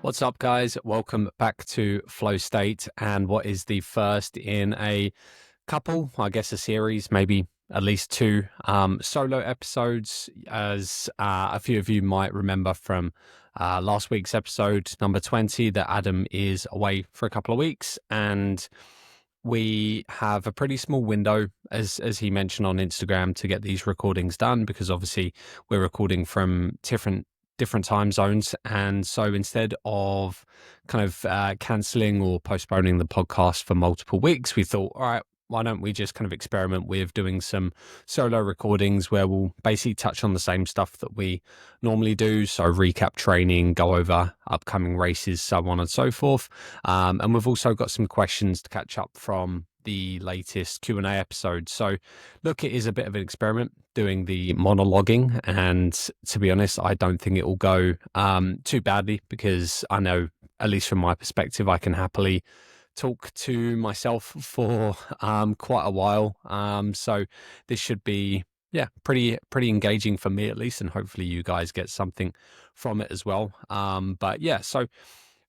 What's up, guys? Welcome back to Flow State, and what is the first in a couple, I guess, a series, maybe at least two solo episodes, as a few of you might remember from last week's episode, number 20, that Adam is away for a couple of weeks, and we have a pretty small window, as he mentioned on Instagram, to get these recordings done, because obviously we're recording from different time zones. And so instead of kind of canceling or postponing the podcast for multiple weeks, we thought, all right, why don't we just kind of experiment with doing some solo recordings where we'll basically touch on the same stuff that we normally do. So recap training, go over upcoming races, so on and so forth. And we've also got some questions to catch up from the latest Q&A episode. So look, it is a bit of an experiment doing the monologuing, and to be honest, I don't think it will go too badly, because I know, at least from my perspective, I can happily talk to myself for quite a while. So this should be, yeah, pretty engaging for me at least, and hopefully you guys get something from it as well. But yeah, so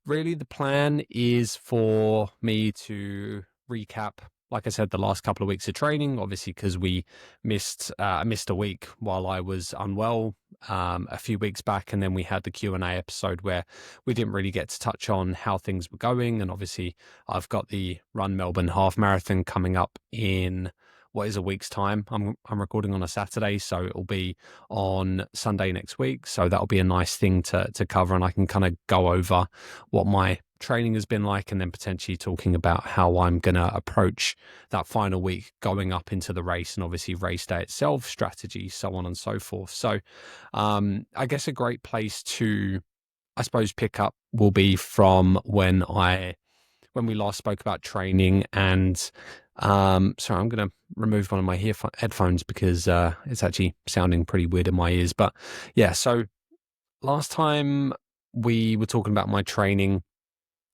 really the plan is for me to recap, like I said, the last couple of weeks of training, obviously, because we missed a week while I was unwell a few weeks back, and then we had the Q&A episode where we didn't really get to touch on how things were going. And obviously I've got the Run Melbourne half marathon coming up in what is a week's time. I'm recording on a Saturday, so it'll be on Sunday next week, so that'll be a nice thing to cover, and I can kind of go over what my training has been like, and then potentially talking about how I'm going to approach that final week going up into the race, and obviously race day itself, strategy, so on and so forth. So I guess a great place to, I suppose, pick up will be from when we last spoke about training. And sorry, I'm going to remove one of my headphones because it's actually sounding pretty weird in my ears. But yeah, so last time we were talking about my training,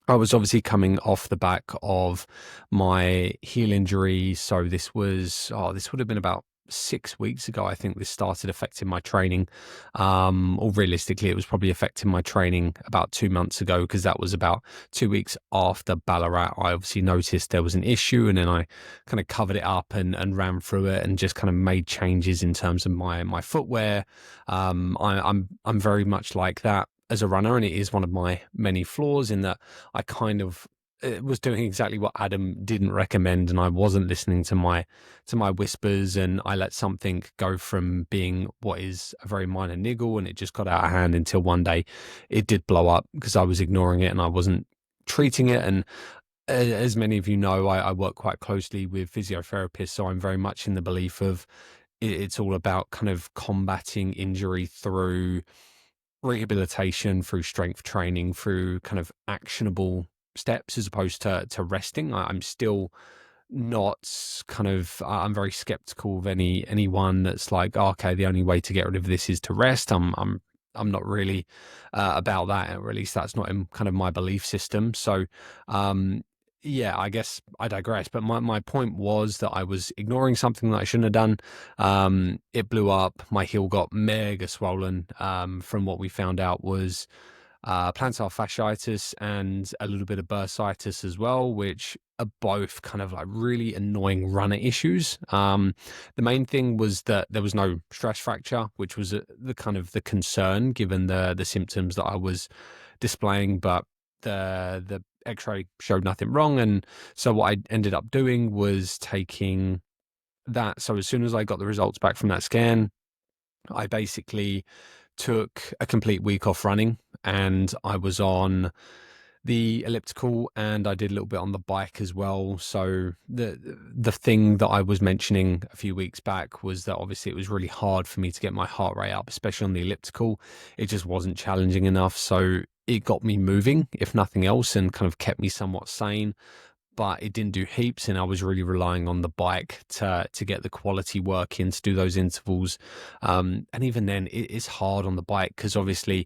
I was obviously coming off the back of my heel injury. So this would have been about 6 weeks ago. I think this started affecting my training. Or realistically, it was probably affecting my training about 2 months ago, because that was about 2 weeks after Ballarat. I obviously noticed there was an issue, and then I kind of covered it up and ran through it, and just kind of made changes in terms of my footwear. I'm very much like that as a runner, and it is one of my many flaws, in that I kind of was doing exactly what Adam didn't recommend, and I wasn't listening to my whispers, and I let something go from being what is a very minor niggle, and it just got out of hand until one day it did blow up, because I was ignoring it and I wasn't treating it. And as many of you know, I work quite closely with physiotherapists, so I'm very much in the belief of it's all about kind of combating injury through rehabilitation, through strength training, through kind of actionable steps, as opposed to resting. I'm still not kind of, I'm very skeptical of anyone that's like, oh, okay, the only way to get rid of this is to rest. I'm not really about that, or at least that's not in kind of my belief system. So um yeah, I guess I digress. But my point was that I was ignoring something that I shouldn't have done. It blew up. My heel got mega swollen. From what we found out was plantar fasciitis and a little bit of bursitis as well, which are both kind of like really annoying runner issues. The main thing was that there was no stress fracture, which was the kind of the concern, given the symptoms that I was displaying. But the x-ray showed nothing wrong, and so what I ended up doing was taking that. So as soon as I got the results back from that scan, I basically took a complete week off running, and I was on the elliptical, and I did a little bit on the bike as well. So the thing that I was mentioning a few weeks back was that obviously it was really hard for me to get my heart rate up, especially on the elliptical. It just wasn't challenging enough. So it got me moving, if nothing else, and kind of kept me somewhat sane. But it didn't do heaps, and I was really relying on the bike to get the quality work in, to do those intervals. And even then, it's hard on the bike, because obviously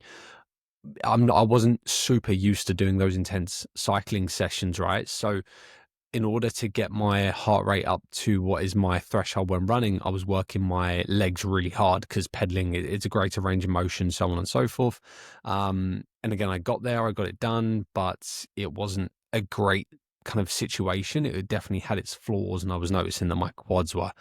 I wasn't super used to doing those intense cycling sessions, right? So in order to get my heart rate up to what is my threshold when running, I was working my legs really hard because pedaling, it's a greater range of motion, so on and so forth. And again, I got there, I got it done, but it wasn't a great kind of situation. It definitely had its flaws, and I was noticing that my quads were,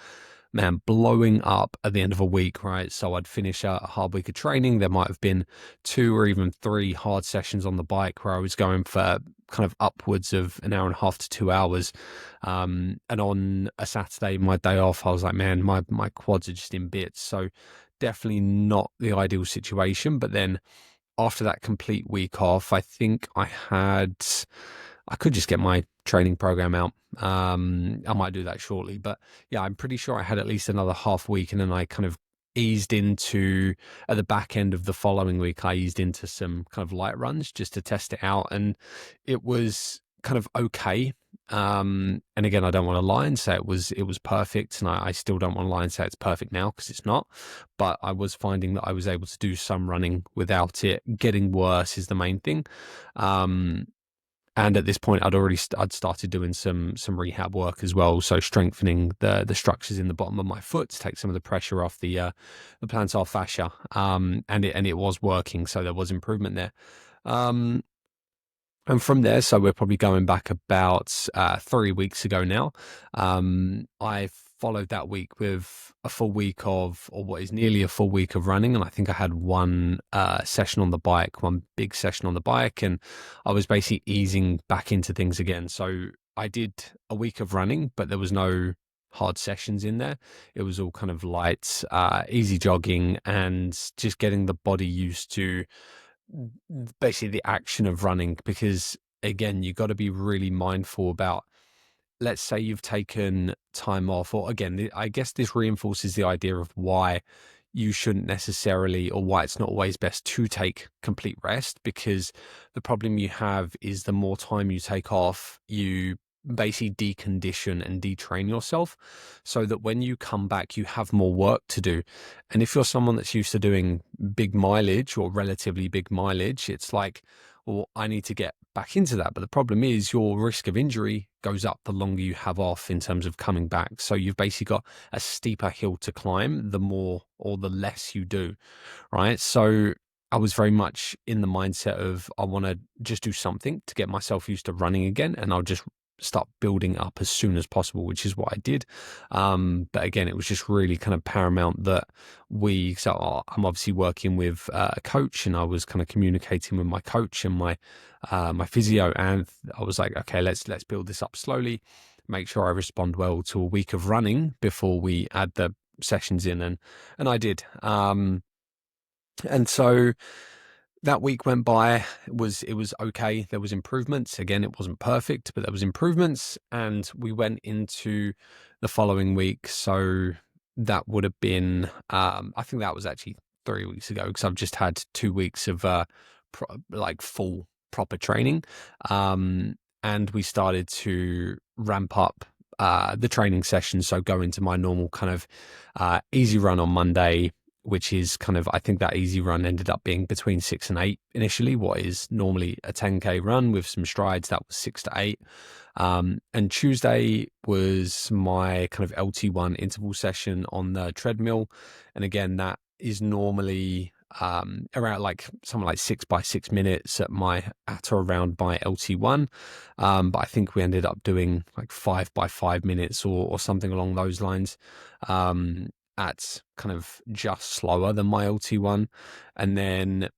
man, blowing up at the end of a week, right? So I'd finish a hard week of training. There might have been 2 or even 3 hard sessions on the bike where I was going for kind of upwards of an hour and a half to 2 hours. And on a Saturday, my day off, I was like, man, my quads are just in bits. So definitely not the ideal situation. But then after that complete week off, I think I could just get my training program out. I might do that shortly, but yeah, I'm pretty sure I had at least another half week, and then I kind of eased into, at the back end of the following week, I eased into some kind of light runs just to test it out, and it was kind of okay. And again, I don't want to lie and say it was perfect, and I still don't want to lie and say it's perfect now, because it's not. But I was finding that I was able to do some running without it getting worse is the main thing. And at this point, I'd started doing some rehab work as well, so strengthening the structures in the bottom of my foot to take some of the pressure off the plantar fascia. And it was working, so there was improvement there. And from there, so we're probably going back about 3 weeks ago now. I followed that week with a full week of, or what is nearly a full week of running. And I think I had one session on the bike, one big session on the bike. And I was basically easing back into things again. So I did a week of running, but there was no hard sessions in there. It was all kind of light, easy jogging, and just getting the body used to basically the action of running, because again, you got to be really mindful about, let's say you've taken time off, or again, I guess this reinforces the idea of why you shouldn't necessarily, or why it's not always best to take complete rest, because the problem you have is the more time you take off, you basically decondition and detrain yourself, so that when you come back, you have more work to do. And if you're someone that's used to doing big mileage or relatively big mileage, it's like, well, I need to get back into that. But the problem is your risk of injury goes up the longer you have off in terms of coming back. So you've basically got a steeper hill to climb the more or the less you do, right? So I was very much in the mindset of, I want to just do something to get myself used to running again, and I'll just start building up as soon as possible, which is what I did. But again, it was just really kind of paramount that I'm obviously working with a coach, and I was kind of communicating with my coach and my physio, and I was like, okay, let's build this up slowly, make sure I respond well to a week of running before we add the sessions in, and I did. And so that week went by. It was okay. There was improvements. Again, it wasn't perfect, but there was improvements. And we went into the following week. So that would have been, I think that was actually 3 weeks ago, because I've just had 2 weeks of full proper training. And we started to ramp up the training session. So go into my normal kind of easy run on Monday, which is kind of, I think that easy run ended up being between 6 and 8 initially. What is normally a 10K run with some strides, that was 6 to 8. And Tuesday was my kind of LT1 interval session on the treadmill. And again, that is normally around like something like 6 by 6 minutes at or around my LT1. But I think we ended up doing like 5 by 5 minutes or something along those lines. At kind of just slower than my LT1. And then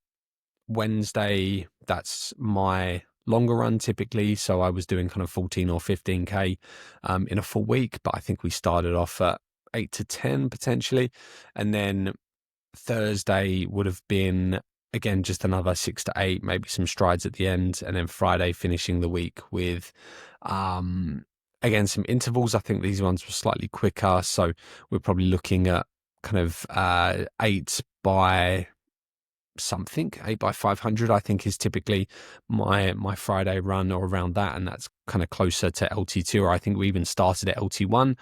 Wednesday, that's my longer run typically. So I was doing kind of 14 or 15K in a full week, but I think we started off at 8 to 10 potentially. And then Thursday would have been, again, just another 6 to 8, maybe some strides at the end. And then Friday finishing the week with, again, some intervals. I think these ones were slightly quicker. So we're probably looking at kind of 8 by something, 8 by 500, I think is typically my Friday run, or around that. And that's kind of closer to LT2, or I think we even started at LT1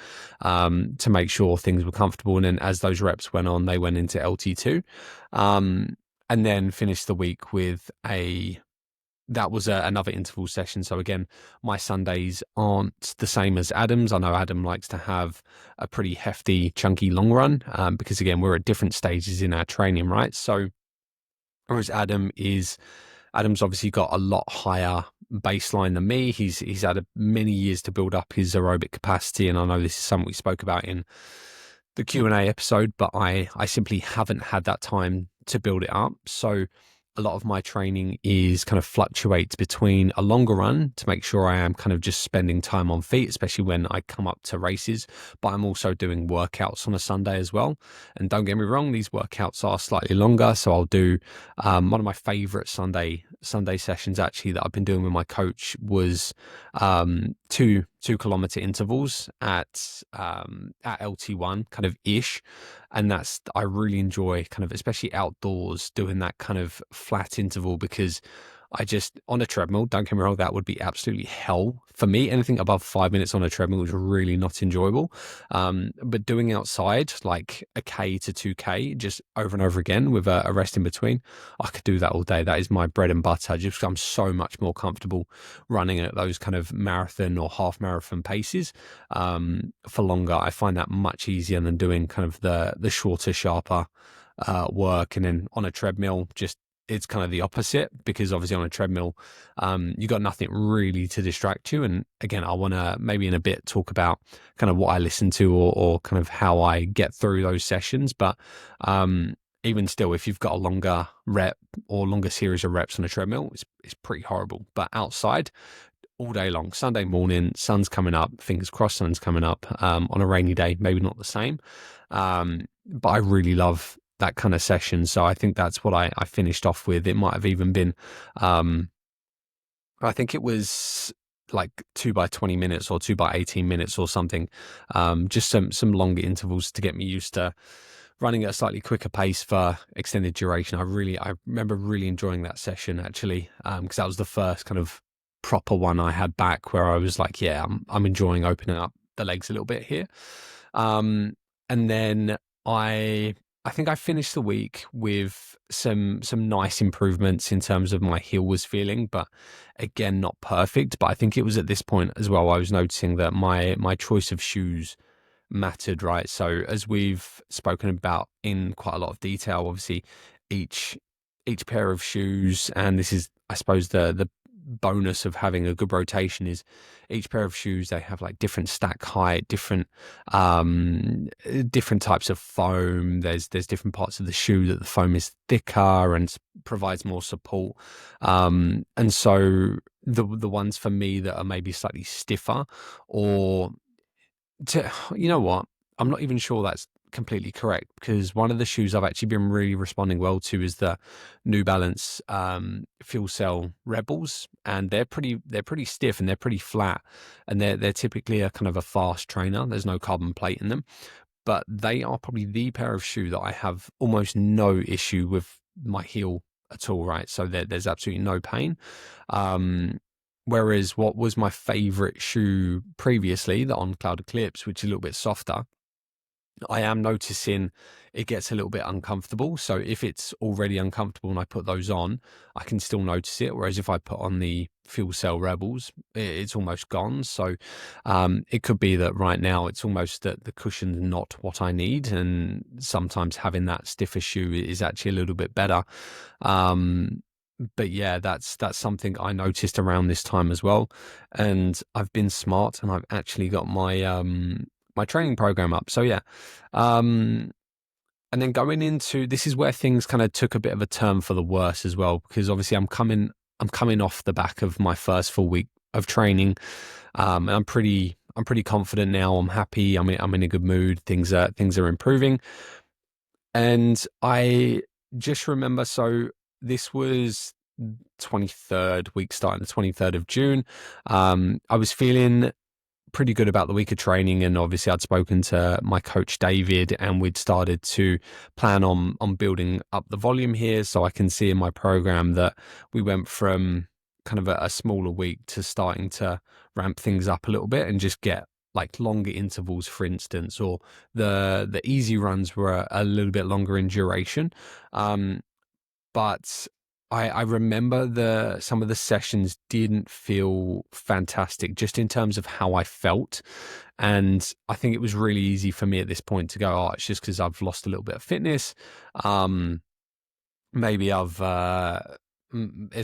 to make sure things were comfortable. And then as those reps went on, they went into LT2 and then finished the week with a that was another interval session. So again, my Sundays aren't the same as Adam's. I know Adam likes to have a pretty hefty, chunky long run, because again, we're at different stages in our training, right? So whereas Adam's obviously got a lot higher baseline than me. He's had many years to build up his aerobic capacity, and I know this is something we spoke about in the Q&A episode, but I simply haven't had that time to build it up. So a lot of my training is kind of fluctuates between a longer run to make sure I am kind of just spending time on feet, especially when I come up to races, but I'm also doing workouts on a Sunday as well. And don't get me wrong, these workouts are slightly longer. So I'll do one of my favorite Sunday sessions actually that I've been doing with my coach was 2 kilometer intervals at LT1 kind of ish. And I really enjoy kind of, especially outdoors, doing that kind of flat interval, because on a treadmill, don't get me wrong, that would be absolutely hell for me. Anything above 5 minutes on a treadmill is really not enjoyable. But doing outside, like a K to 2K, just over and over again with a rest in between, I could do that all day. That is my bread and butter. Just I'm so much more comfortable running at those kind of marathon or half marathon paces for longer. I find that much easier than doing kind of the shorter, sharper work. And then on a treadmill, it's kind of the opposite, because obviously on a treadmill, you got nothing really to distract you. And again, I want to maybe in a bit talk about kind of what I listen to, or kind of how I get through those sessions. But even still, if you've got a longer rep or longer series of reps on a treadmill, it's pretty horrible. But outside, all day long, Sunday morning, sun's coming up, fingers crossed sun's coming up, on a rainy day, maybe not the same. But I really love that kind of session. So I think that's what I finished off with. It might have even been, I think it was like 2 by 20 minutes or 2 by 18 minutes or something. Just some longer intervals to get me used to running at a slightly quicker pace for extended duration. I remember really enjoying that session actually, because that was the first kind of proper one I had back where I was like, yeah, I'm enjoying opening up the legs a little bit here. And then I think I finished the week with some nice improvements in terms of my heel was feeling, but again, not perfect. But I think it was at this point as well, I was noticing that my choice of shoes mattered, right? So as we've spoken about in quite a lot of detail, obviously each pair of shoes, and this is, I suppose, the bonus of having a good rotation is each pair of shoes, they have like different stack height, different types of foam. There's different parts of the shoe that the foam is thicker and provides more support. And so the ones for me that are maybe slightly stiffer, or you know what? I'm not even sure that's completely correct, because one of the shoes I've actually been really responding well to is the New Balance Fuel Cell Rebels, and they're pretty stiff and they're pretty flat, and they're typically a kind of a fast trainer. There's no carbon plate in them, but they are probably the pair of shoe that I have almost no issue with my heel at all, right? So there's absolutely no pain. Whereas what was my favorite shoe previously, the On Cloud Eclipse, which is a little bit softer, I am noticing it gets a little bit uncomfortable. So if it's already uncomfortable and I put those on, I can still notice it. Whereas if I put on the Fuel Cell Rebels, it's almost gone. So it could be that right now it's almost that the cushion's not what I need. And sometimes having that stiffer shoe is actually a little bit better. But yeah, that's something I noticed around this time as well. And I've been smart, and I've actually got my my training program up. So yeah. And then going into, this is where things kind of took a bit of a turn for the worse as well, because obviously I'm coming off the back of my first full week of training. And I'm pretty confident now. I'm happy. I'm in a good mood. Things are improving. And I just remember, so this was 23rd week, starting the 23rd of June. I was feeling pretty good about the week of training, and obviously I'd spoken to my coach David, and we'd started to plan on building up the volume here. So I can see in my program that we went from kind of a smaller week to starting to ramp things up a little bit and just get like longer intervals, for instance, or the easy runs were a little bit longer in duration. But I remember some of the sessions didn't feel fantastic just in terms of how I felt. And I think it was really easy for me at this point to go, oh, it's just because I've lost a little bit of fitness. Maybe it's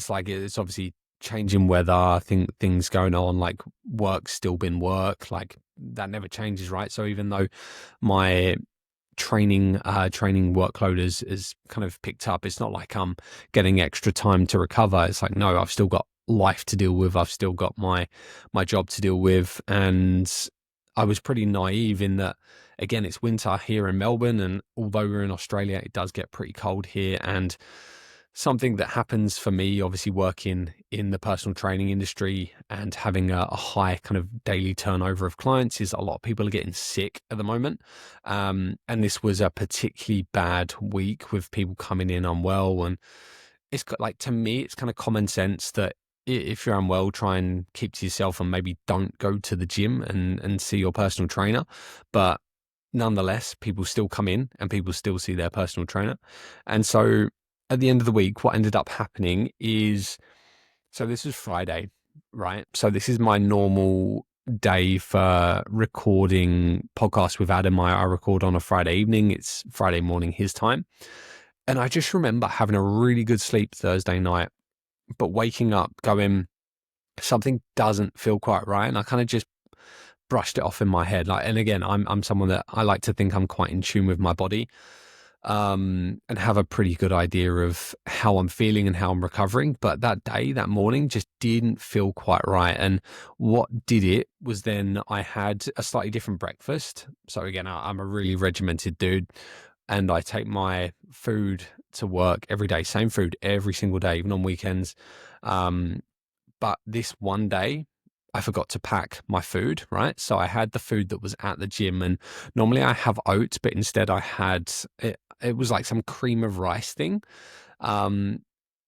obviously changing weather. I think things going on, like work's still been work, like that never changes, right? So even though my training workload is kind of picked up, it's not like I'm getting extra time to recover. It's like, no, I've still got life to deal with. I've still got my job to deal with. And I was pretty naive in that, again, it's winter here in Melbourne, and although we're in Australia, it does get pretty cold here. And something that happens for me, obviously working in the personal training industry and having a high kind of daily turnover of clients, is a lot of people are getting sick at the moment. And this was a particularly bad week with people coming in unwell. And it's got, like, to me, it's kind of common sense that if you're unwell, try and keep to yourself and maybe don't go to the gym and see your personal trainer. But nonetheless, people still come in and people still see their personal trainer. And so at the end of the week, what ended up happening is, so this was Friday, right? So this is my normal day for recording podcasts with Adam. I record on a Friday evening. It's Friday morning his time. And I just remember having a really good sleep Thursday night, but waking up going, something doesn't feel quite right. And I kind of just brushed it off in my head. Like, and again, I'm someone that I like to think I'm quite in tune with my body, and have a pretty good idea of how I'm feeling and how I'm recovering. But that day, that morning, just didn't feel quite right. And what did it was, then I had a slightly different breakfast. So again, I'm a really regimented dude, and I take my food to work every day, same food every single day, even on weekends. But this one day, I forgot to pack my food, right? So I had the food that was at the gym, and normally I have oats, but instead I had it was like some cream of rice thing. Um,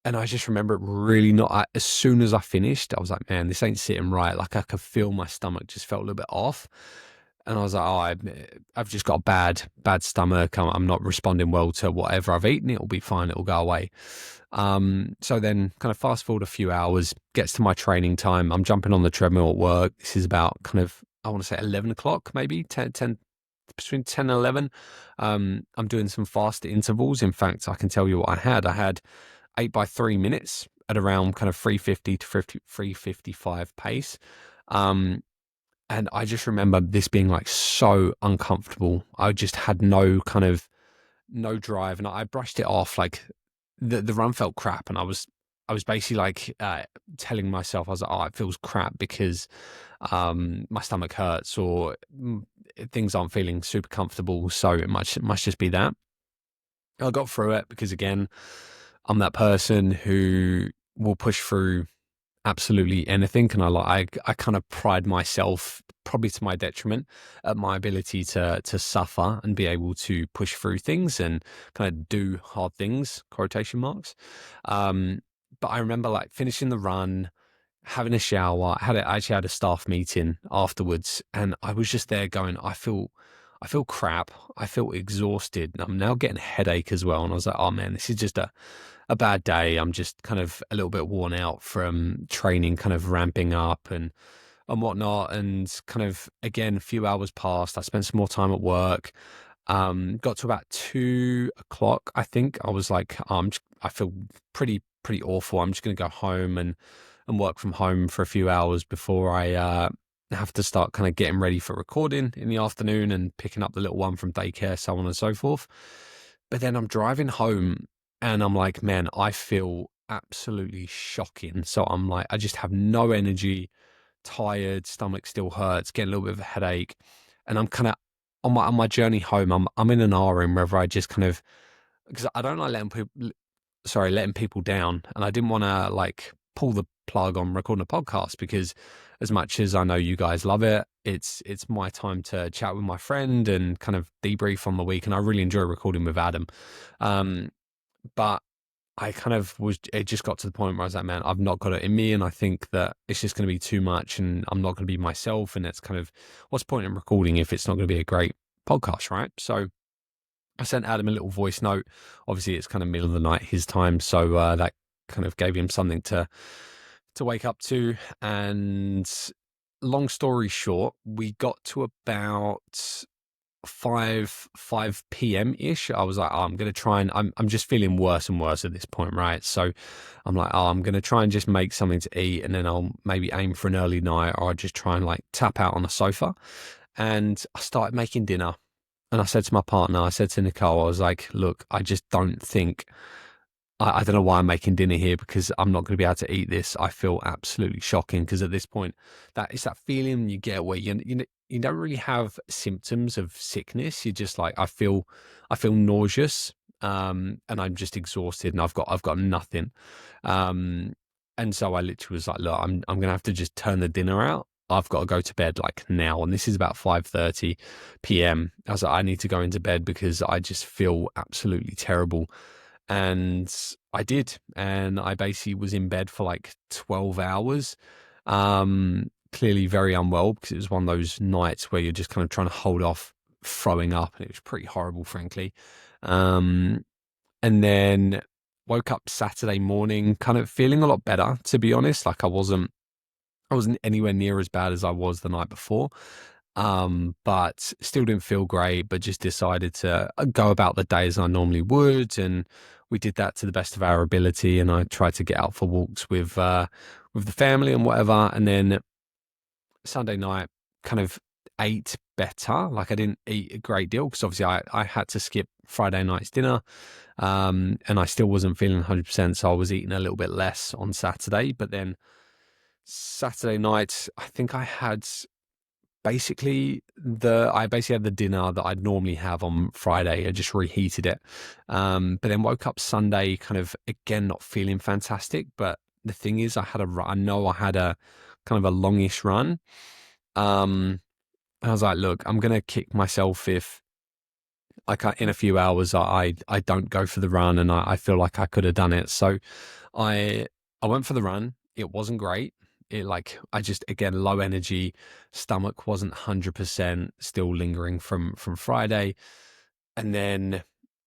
and I just remember it really not, as soon as I finished, I was like, man, this ain't sitting right. Like, I could feel my stomach just felt a little bit off. And I was like, I've just got a bad stomach. I'm not responding well to whatever I've eaten. It'll be fine. It'll go away. So then kind of fast forward a few hours, gets to my training time. I'm jumping on the treadmill at work. This is about kind of, I want to say 11 o'clock, maybe 10, between 10 and 11. I'm doing some fast intervals. In fact, I can tell you what I had. I had 8 by 3 minutes at around kind of 350 to 355 pace. And I just remember this being like so uncomfortable. I just had no drive, and I brushed it off. Like, the run felt crap, and I was basically like, telling myself, I was like, oh, it feels crap because my stomach hurts, or things aren't feeling super comfortable. So it must just be that. I got through it because, again, I'm that person who will push through absolutely anything. And I kind of pride myself, probably to my detriment, at my ability to suffer and be able to push through things and kind of do hard things, quotation marks. But I remember, like, finishing the run, having a shower. I actually had a staff meeting afterwards, and I was just there going, I feel crap. I feel exhausted, and I'm now getting a headache as well. And I was like, oh man, this is just a bad day. I'm just kind of a little bit worn out from training, kind of ramping up and whatnot. And kind of, again, a few hours passed. I spent some more time at work. Got to about 2 o'clock. I think I was like, I feel pretty awful. I'm just going to go home and work from home for a few hours before I have to start kind of getting ready for recording in the afternoon and picking up the little one from daycare, so on and so forth. But then I'm driving home, and I'm like, man, I feel absolutely shocking. So I'm like, I just have no energy, tired, stomach still hurts, getting a little bit of a headache. And I'm kind of on my journey home. I'm in an R room, whether I just kind of, because I don't like letting people down, and I didn't want to, like, pull the plug on recording a podcast, because as much as I know you guys love it, it's my time to chat with my friend and kind of debrief on the week, and I really enjoy recording with Adam. But I kind of it just got to the point where I was like, man, I've not got it in me, and I think that it's just going to be too much, and I'm not going to be myself, and it's kind of, what's the point in recording if it's not going to be a great podcast, right? So I sent Adam a little voice note. Obviously, it's kind of middle of the night his time, so that kind of gave him something to wake up to. And long story short, we got to about 5 p.m. ish. I was like, oh, I'm gonna try, and I'm just feeling worse and worse at this point, right? So I'm like, oh, I'm gonna try and just make something to eat, and then I'll maybe aim for an early night, or I'll just try and like tap out on a sofa. And I started making dinner, and I said to my partner, I said to Nicole, I was like, look, I just don't think, I don't know why I'm making dinner here, because I'm not going to be able to eat this. I feel absolutely shocking, because at this point, that is that feeling you get where you don't really have symptoms of sickness. You're just like, I feel nauseous, and I'm just exhausted, and I've got nothing. Um, and so I literally was like, look, I'm going to have to just turn the dinner out. I've got to go to bed like now, and this is about 5:30 p.m. I was like, I need to go into bed because I just feel absolutely terrible. And I did, and I basically was in bed for like 12 hours. Clearly very unwell, because it was one of those nights where you're just kind of trying to hold off throwing up, and it was pretty horrible, frankly. Um, and then woke up Saturday morning kind of feeling a lot better, to be honest. Like I wasn't anywhere near as bad as I was the night before. But still didn't feel great, but just decided to go about the day as I normally would. And we did that to the best of our ability. And I tried to get out for walks with the family and whatever. And then Sunday night kind of ate better. Like I didn't eat a great deal, because obviously I had to skip Friday night's dinner. And I still wasn't feeling 100%. So I was eating a little bit less on Saturday, but then Saturday night, I think I basically had the dinner that I'd normally have on Friday. I just reheated it. But then woke up Sunday kind of again not feeling fantastic. But the thing is, I know I had a kind of a longish run. I was like, look, I'm gonna kick myself if like in a few hours I don't go for the run, and I feel like I could have done it. So I I went for the run. It wasn't great. It like I just again low energy, stomach wasn't 100%, still lingering from Friday. And then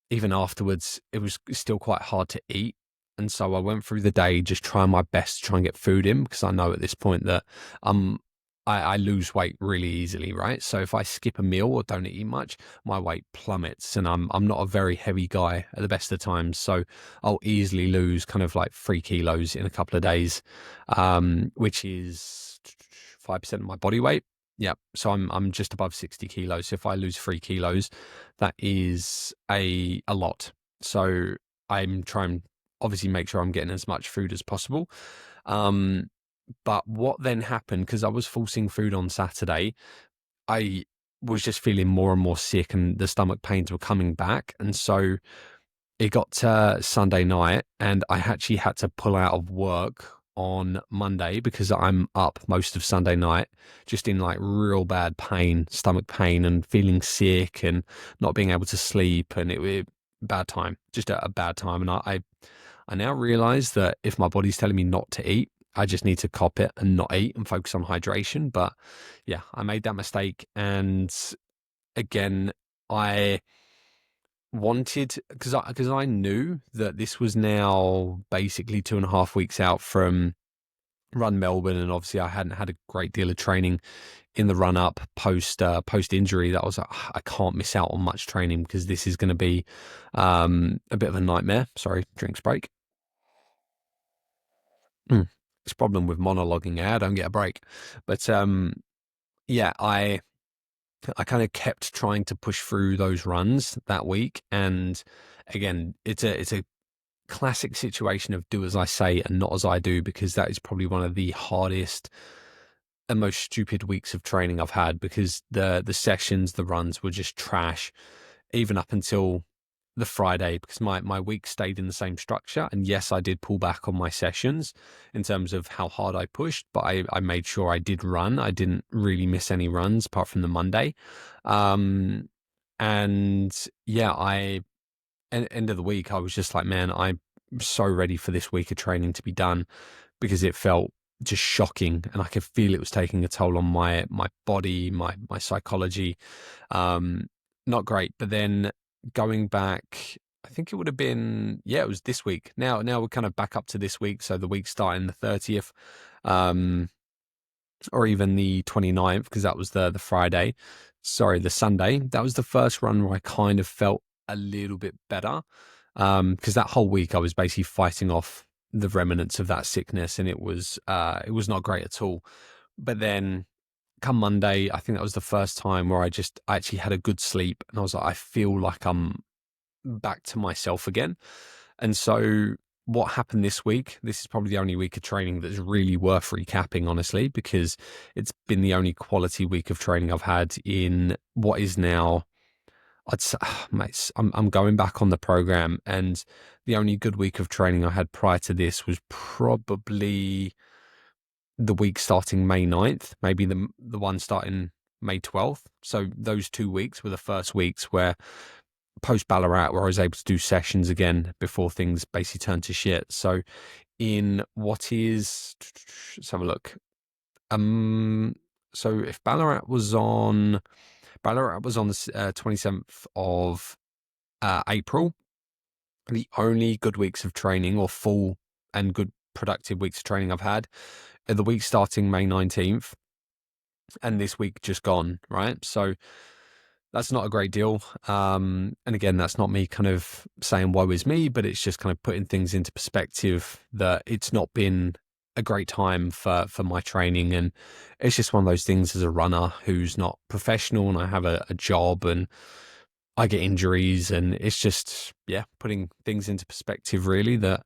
even afterwards, it was still quite hard to eat. And so I went through the day just trying my best to try and get food in, because I know at this point that um I lose weight really easily, right? So if I skip a meal or don't eat much, my weight plummets, and I'm not a very heavy guy at the best of times. So I'll easily lose kind of like 3 kilos in a couple of days, which is 5% of my body weight. Yeah, so I'm just above 60 kilos. So if I lose 3 kilos, that is a lot. So I'm trying obviously make sure I'm getting as much food as possible. Um, but what then happened, because I was forcing food on Saturday, I was just feeling more and more sick, and the stomach pains were coming back. And so it got to Sunday night, and I actually had to pull out of work on Monday, because I'm up most of Sunday night, just in like real bad pain, stomach pain, and feeling sick, and not being able to sleep. And it bad time, just a bad time. And I now realize that if my body's telling me not to eat, I just need to cop it and not eat and focus on hydration. But yeah, I made that mistake. And again, I wanted, because I knew that this was now basically 2.5 weeks out from Run Melbourne, and obviously I hadn't had a great deal of training in the run up post injury. That was like, I can't miss out on much training, because this is going to be a bit of a nightmare. Sorry, drinks break. This problem with monologuing, I don't get a break. But yeah, I kind of kept trying to push through those runs that week. And again, it's a classic situation of do as I say and not as I do, because that is probably one of the hardest and most stupid weeks of training I've had, because the sessions, the runs were just trash, even up until the Friday, because my week stayed in the same structure. And yes, I did pull back on my sessions in terms of how hard I pushed, but I made sure I did run. I didn't really miss any runs apart from the Monday. Um, and yeah, end of the week, I was just like, man, I'm so ready for this week of training to be done, because it felt just shocking, and I could feel it was taking a toll on my body, my psychology. Not great. But then going back I think it would have been, yeah, it was this week. Now we're kind of back up to this week. So the week starting the 30th, um, or even the 29th, because that was the Friday. Sorry, the Sunday. That was the first run where I kind of felt a little bit better. Because that whole week I was basically fighting off the remnants of that sickness, and it was not great at all. But then come Monday, I think that was the first time where I actually had a good sleep, and I was like, I feel like I'm back to myself again. And so what happened this week, this is probably the only week of training that's really worth recapping, honestly, because it's been the only quality week of training I've had in what is now, I'd say, mate, I'm going back on the program, and the only good week of training I had prior to this was probably the week starting May 9th, maybe the one starting May 12th. So those 2 weeks were the first weeks where post Ballarat, where I was able to do sessions again before things basically turned to shit. So in what is, let's have a look. So if Ballarat was on the 27th of April, the only good weeks of training, or full and good productive weeks of training I've had are the week starting May 19th and this week just gone, right? So that's not a great deal. And again, that's not me kind of saying woe is me, but it's just kind of putting things into perspective that it's not been a great time for my training. And it's just one of those things as a runner who's not professional, and I have a job and I get injuries, and it's just, yeah, putting things into perspective, really, that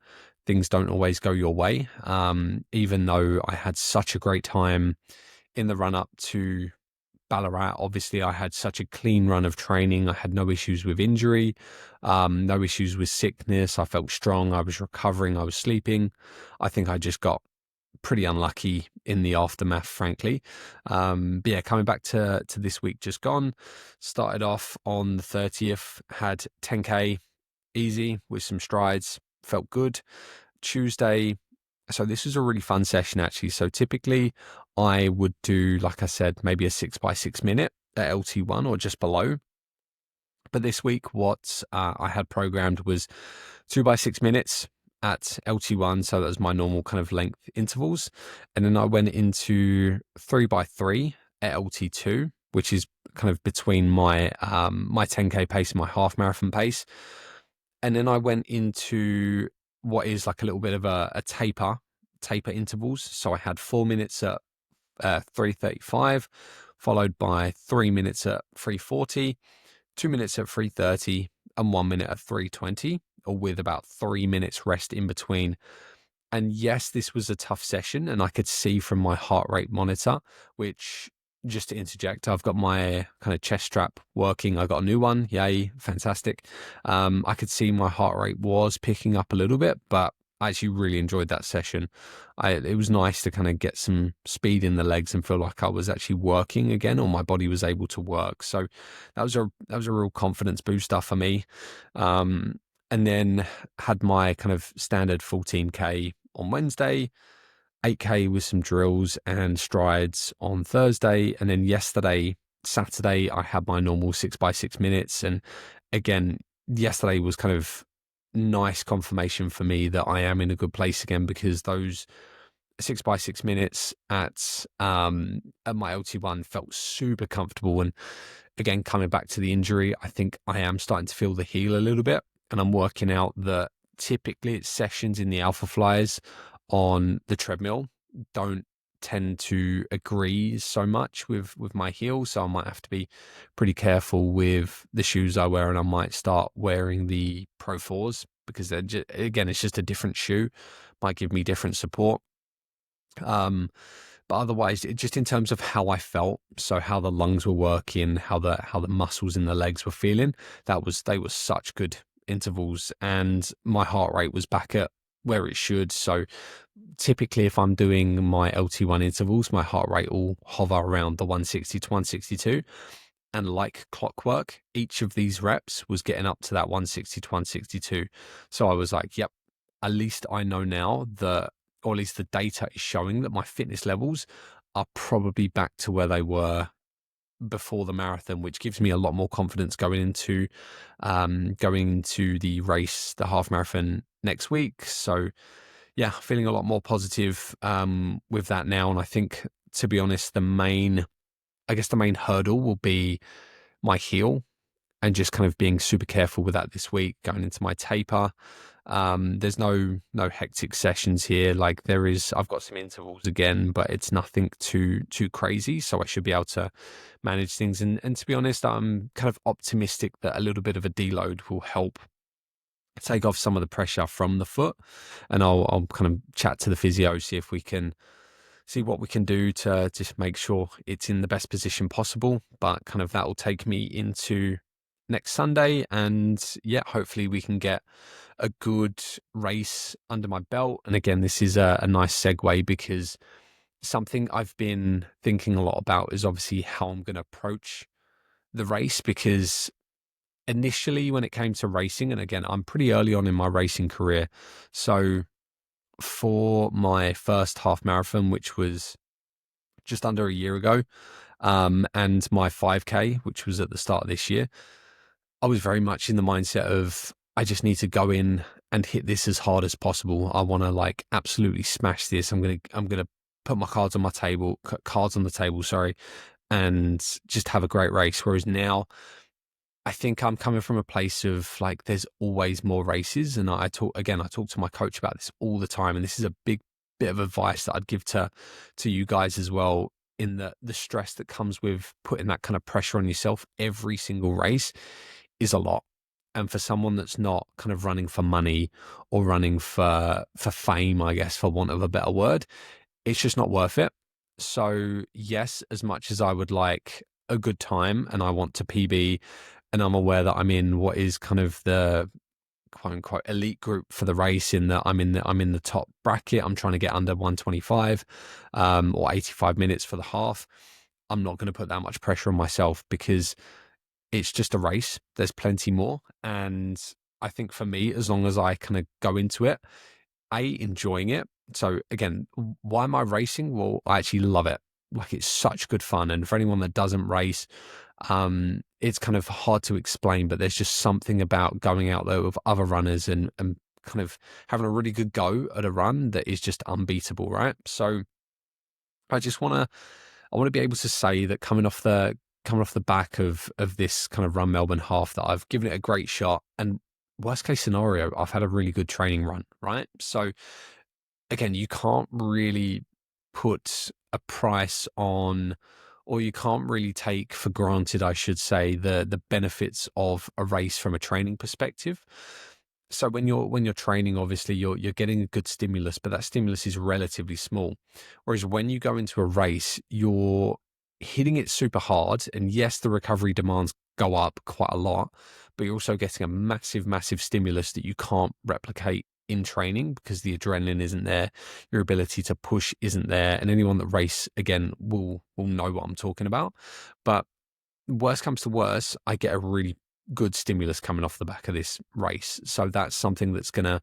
things don't always go your way. Even though I had such a great time in the run up to Ballarat, obviously I had such a clean run of training. I had no issues with injury, no issues with sickness. I felt strong. I was recovering. I was sleeping. I think I just got pretty unlucky in the aftermath, frankly. But yeah, coming back to this week just gone, started off on the 30th, had 10K easy with some strides, felt good. Tuesday, so this was a really fun session, actually. So typically I would do, like I said, maybe a 6 by 6 minute at LT1 or just below. But this week, what I had programmed was 2 by 6 minutes at LT1. So that was my normal kind of length intervals. And then I went into 3 by 3 at LT2, which is kind of between my my 10K pace and my half marathon pace. And then I went into what is like a little bit of a taper intervals. So I had 4 minutes at 3:35, followed by 3 minutes at 3:40, 2 minutes at 3:30, and 1 minute at 3:20, or with about 3 minutes rest in between. And yes, this was a tough session, and I could see from my heart rate monitor, which, just to interject, I've got my kind of chest strap working. I got a new one. Yay, fantastic. I could see my heart rate was picking up a little bit, but I actually really enjoyed that session. It was nice to kind of get some speed in the legs and feel like I was actually working again, or my body was able to work. So that was a real confidence booster for me. And then had my kind of standard 14K on Wednesday, 8K with some drills and strides on Thursday. And then yesterday, Saturday, I had my normal 6 by 6 minutes. And again, yesterday was kind of nice confirmation for me that I am in a good place again, because those 6 by 6 minutes at my LT1 felt super comfortable. And again, coming back to the injury, I think I am starting to feel the heel a little bit, and I'm working out that typically it's sessions in the alpha flyers on the treadmill don't tend to agree so much with my heel, so I might have to be pretty careful with the shoes I wear, and I might start wearing the Pro 4s, because they're again, it's just a different shoe, might give me different support. But otherwise, just in terms of how I felt, so how the lungs were working, how the muscles in the legs were feeling, they were such good intervals, and my heart rate was back at where it should. So typically, if I'm doing my LT1 intervals, my heart rate will hover around the 160 to 162. And like clockwork, each of these reps was getting up to that 160 to 162. So I was like, yep, at least I know now that, or at least the data is showing that my fitness levels are probably back to where they were before the marathon, which gives me a lot more confidence going into the race, the half marathon next week. So yeah, feeling a lot more positive with that now. And I think, to be honest, I guess the main hurdle will be my heel, and just kind of being super careful with that this week going into my taper. There's no hectic sessions here. Like I've got some intervals again, but it's nothing too crazy. So I should be able to manage things. And to be honest, I'm kind of optimistic that a little bit of a deload will help take off some of the pressure from the foot. And I'll kind of chat to the physio, see what we can do to just make sure it's in the best position possible. But kind of that will take me into next Sunday. And yeah, hopefully we can get a good race under my belt. And again, this is a nice segue, because something I've been thinking a lot about is obviously how I'm going to approach the race. Because initially, when it came to racing, and again, I'm pretty early on in my racing career. So for my first half marathon, which was just under a year ago, and my 5K, which was at the start of this year, I was very much in the mindset of, I just need to go in and hit this as hard as possible. I want to like absolutely smash this. I'm gonna put my cards on the table, sorry, and just have a great race. Whereas now, I think I'm coming from a place of like, there's always more races. And I talk to my coach about this all the time. And this is a big bit of advice that I'd give to you guys as well, in the stress that comes with putting that kind of pressure on yourself every single race is a lot. And for someone that's not kind of running for money or running for fame, I guess, for want of a better word, it's just not worth it. So yes, as much as I would like a good time and I want to PB, and I'm aware that I'm in what is kind of the quote unquote elite group for the race, in that I'm in the top bracket. I'm trying to get under 125 or 85 minutes for the half. I'm not going to put that much pressure on myself, because it's just a race. There's plenty more. And I think for me, as long as I kind of go into it, enjoying it. So again, why am I racing? Well, I actually love it. Like, it's such good fun. And for anyone that doesn't race, it's kind of hard to explain, but there's just something about going out there with other runners and kind of having a really good go at a run that is just unbeatable, right? So I want to be able to say that coming off the back of this kind of Run Melbourne half, that I've given it a great shot, and worst case scenario, I've had a really good training run, right? So again, you can't really put a price on, or you can't really take for granted, I should say, the benefits of a race from a training perspective. So when you're training, obviously you're getting a good stimulus, but that stimulus is relatively small. Whereas when you go into a race, you're hitting it super hard, and yes, the recovery demands go up quite a lot, but you're also getting a massive stimulus that you can't replicate in training, because the adrenaline isn't there, your ability to push isn't there, and anyone that race again will know what I'm talking about. But worst comes to worst, I get a really good stimulus coming off the back of this race. So that's something that's going to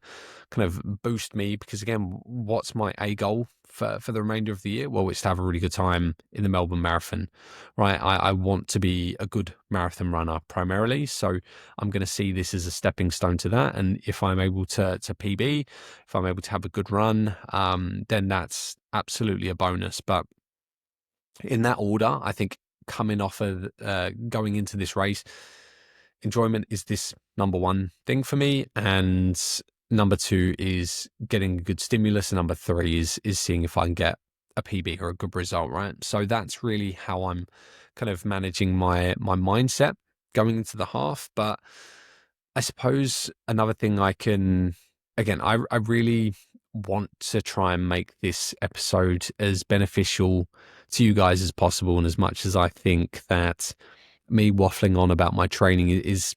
kind of boost me, because again, what's my A goal for the remainder of the year? Well, it's to have a really good time in the Melbourne Marathon, right? I want to be a good marathon runner primarily. So I'm going to see this as a stepping stone to that. And if I'm able to PB, if I'm able to have a good run, then that's absolutely a bonus. But in that order, I think coming off of going into this race, enjoyment is this number one thing for me, and number two is getting a good stimulus, and number three is seeing if I can get a PB or a good result, right? So that's really how I'm kind of managing my mindset going into the half. But I suppose another thing I really want to try and make this episode as beneficial to you guys as possible. And as much as I think that me waffling on about my training is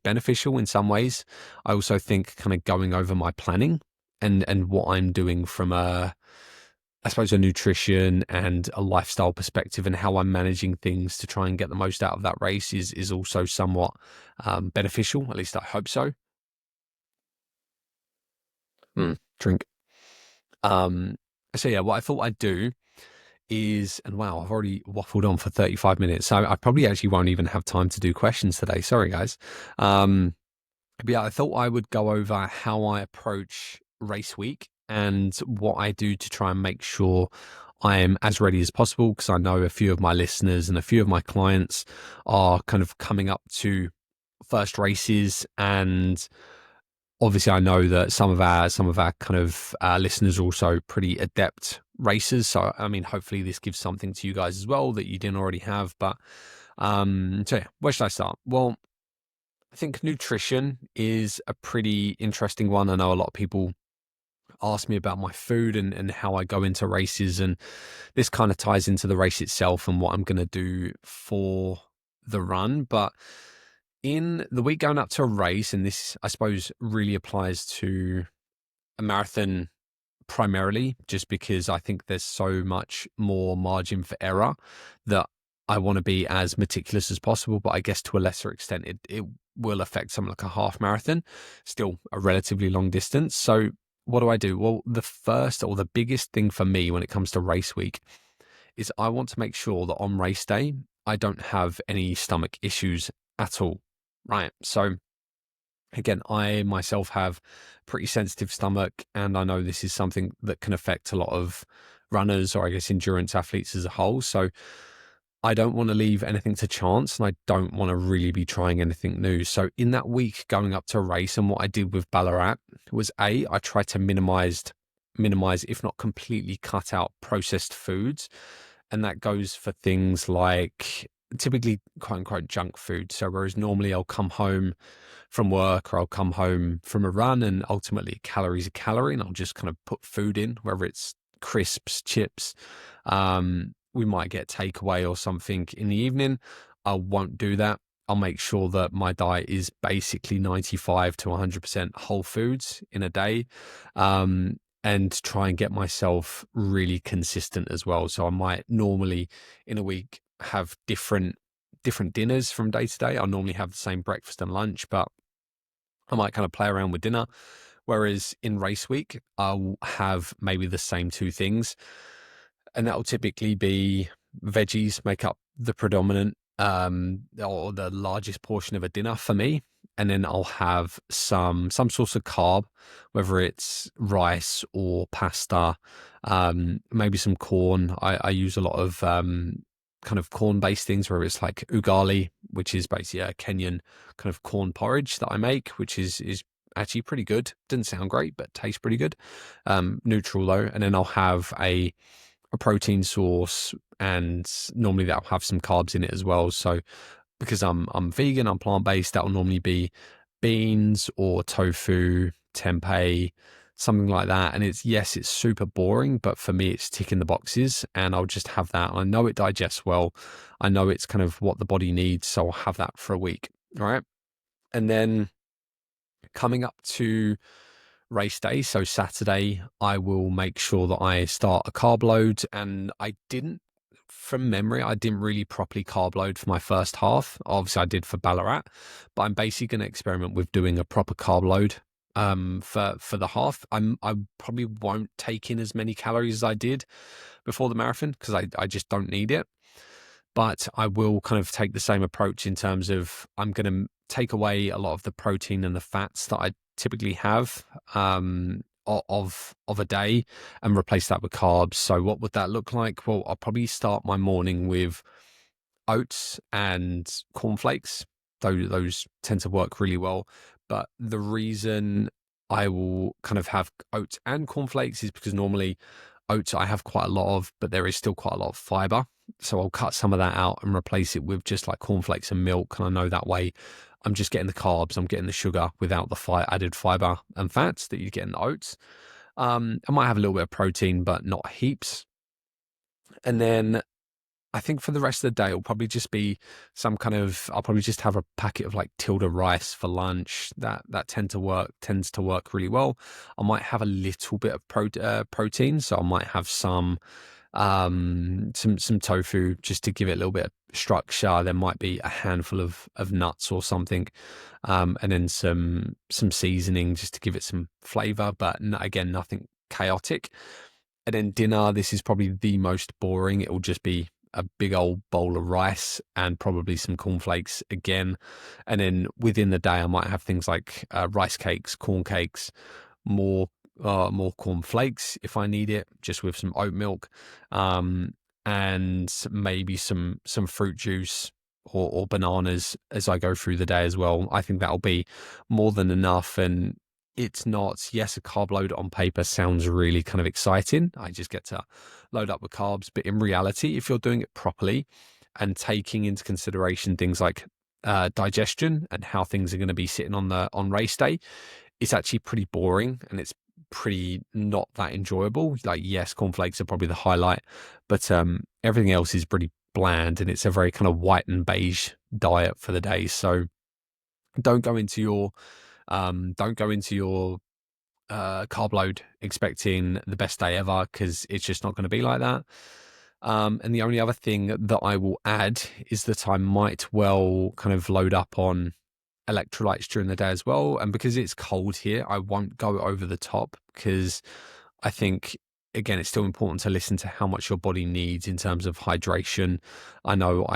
beneficial in some ways, I also think kind of going over my planning and what I'm doing from I suppose a nutrition and a lifestyle perspective, and how I'm managing things to try and get the most out of that race is also somewhat beneficial. At least I hope so. Drink. Um, so yeah, what I thought I'd do is, and wow, I've already waffled on for 35 minutes. So I probably actually won't even have time to do questions today. Sorry, guys. But yeah, I thought I would go over how I approach race week and what I do to try and make sure I am as ready as possible. Because I know a few of my listeners and a few of my clients are kind of coming up to first races, and obviously I know that some of our kind of listeners are also pretty adept racers. So I mean, hopefully this gives something to you guys as well that you didn't already have. But so yeah, where should I start? Well, I think nutrition is a pretty interesting one. I know a lot of people ask me about my food and how I go into races, and this kind of ties into the race itself and what I'm going to do for the run. But in the week going up to a race, and this I suppose really applies to a marathon primarily, just because I think there's so much more margin for error that I want to be as meticulous as possible. But I guess to a lesser extent, it will affect something like a half marathon, still a relatively long distance. So what do I do? Well, the first or the biggest thing for me when it comes to race week is I want to make sure that on race day, I don't have any stomach issues at all. Right. So again, I myself have pretty sensitive stomach, and I know this is something that can affect a lot of runners, or I guess endurance athletes as a whole. So I don't want to leave anything to chance, and I don't want to really be trying anything new. So in that week going up to a race, and what I did with Ballarat was I tried to minimize, if not completely cut out processed foods. And that goes for things like typically quote unquote junk food. So whereas normally I'll come home from work or I'll come home from a run, and ultimately a calorie is a calorie, and I'll just kind of put food in, whether it's crisps, chips. We might get takeaway or something in the evening. I won't do that. I'll make sure that my diet is basically 95 to 100% whole foods in a day. And try and get myself really consistent as well. So I might normally in a week have different dinners from day to day. I'll normally have the same breakfast and lunch, but I might kind of play around with dinner. Whereas in race week, I'll have maybe the same two things, and that will typically be veggies make up the predominant or the largest portion of a dinner for me. And then I'll have some source of carb, whether it's rice or pasta, maybe some corn. I use a lot of kind of corn based things, where it's like ugali, which is basically a Kenyan kind of corn porridge that I make, which is actually pretty good. Doesn't sound great, but tastes pretty good. Neutral though. And then I'll have a protein source, and normally that'll have some carbs in it as well. So because I'm vegan, I'm plant-based, that'll normally be beans or tofu, tempeh, something like that. And it's super boring, but for me it's ticking the boxes, and I'll just have that. I know it digests well. I know it's kind of what the body needs, so I'll have that for a week. All right. And then coming up to race day, so Saturday, I will make sure that I start a carb load. And from memory, I didn't really properly carb load for my first half. Obviously I did for Ballarat, but I'm basically going to experiment with doing a proper carb load for the half. I probably won't take in as many calories as I did before the marathon, because I just don't need it. But I will kind of take the same approach in terms of I'm going to take away a lot of the protein and the fats that I typically have of a day, and replace that with carbs. So what would that look like? Well, I'll probably start my morning with oats and cornflakes. Those tend to work really well. But the reason I will kind of have oats and cornflakes is because normally oats I have quite a lot of, but there is still quite a lot of fiber. So I'll cut some of that out and replace it with just like cornflakes and milk. And I know that way I'm just getting the carbs, I'm getting the sugar without the added fiber and fats that you get in the oats. I might have a little bit of protein, but not heaps. And then I think for the rest of the day, it'll probably just be I'll probably just have a packet of like Tilda rice for lunch. That tends to work really well. I might have a little bit of protein. So I might have some tofu just to give it a little bit of structure. There might be a handful of nuts or something, and then some seasoning just to give it some flavor, but again, nothing chaotic. And then dinner, this is probably the most boring. It will just be a big old bowl of rice and probably some cornflakes again. And then within the day, I might have things like rice cakes, corn cakes, more more cornflakes if I need it, just with some oat milk, and maybe some fruit juice or bananas as I go through the day as well. I think that'll be more than enough. And it's not, yes, a carb load on paper sounds really kind of exciting. I just get to load up with carbs. But in reality, if you're doing it properly and taking into consideration things like digestion and how things are going to be sitting on race day, it's actually pretty boring and it's pretty not that enjoyable. Like, yes, cornflakes are probably the highlight, but everything else is pretty bland and it's a very kind of white and beige diet for the day. So don't go into your carb load expecting the best day ever, because it's just not going to be like that. And the only other thing that I will add is that I might well kind of load up on electrolytes during the day as well. And because it's cold here, I won't go over the top, because I think, again, it's still important to listen to how much your body needs in terms of hydration. I know